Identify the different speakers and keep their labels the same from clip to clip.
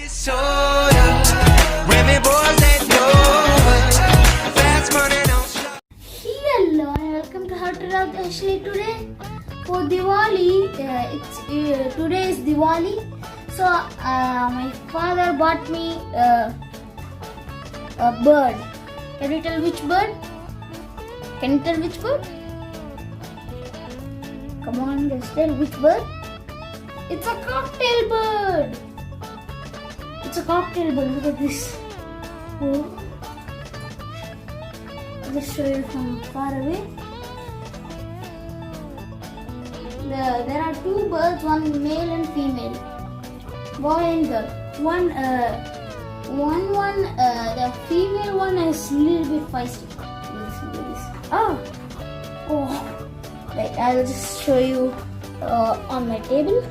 Speaker 1: soda. Women, boys, that know. Fast money, no shop.
Speaker 2: Hello and welcome to How to Love Ashley. Today for Diwali, today is Diwali. So my father bought me a bird. Can you tell which bird? Can you tell which bird? Come on, just tell which bird. It's a cocktail bird. It's a cocktail bird. Look at this. Oh. I'll just show you from far away. There are two birds, one male and female, boy and girl. The female one is a little bit feisty. Look at this. Oh. Wait, I'll just show you on my table.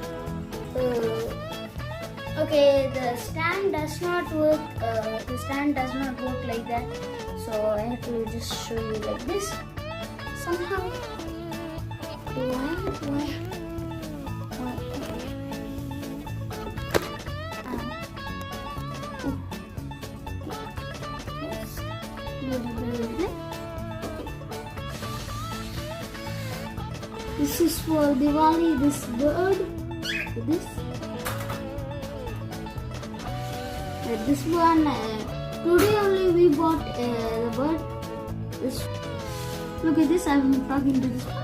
Speaker 2: Okay, the stand does not work. The stand does not work like that. So I have to just show you like this. Somehow. Why? This is for Diwali, this bird, this one, today only we bought the bird. Look at this, I'm talking to this one.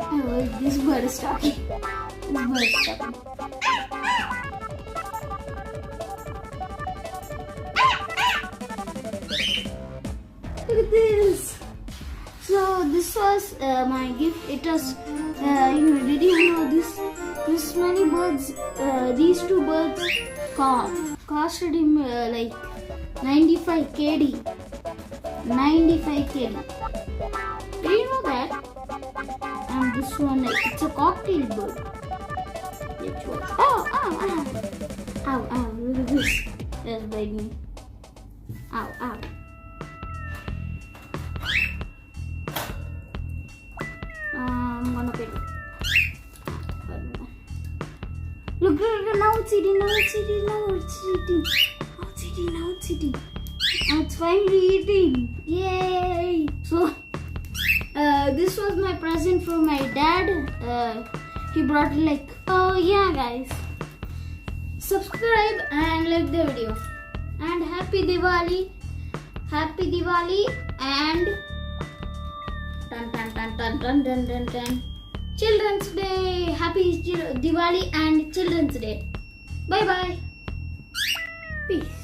Speaker 2: Oh, this bird is talking. Look at this. So this was my gift. It was, did you know this many birds, these two birds costed him like 95 KD. 95 KD. Did you know that? And this one, it's a cocktail bird. Ow, look at this. That's bite me. Ow. I'm gonna pet it. Look, now it's eating. Now it's finally eating. Yay! So, this was my present from my dad. He brought it like, oh yeah guys, subscribe and like the video, and happy Diwali and dun. Children's Day, happy Diwali and Children's Day. Bye bye. Peace.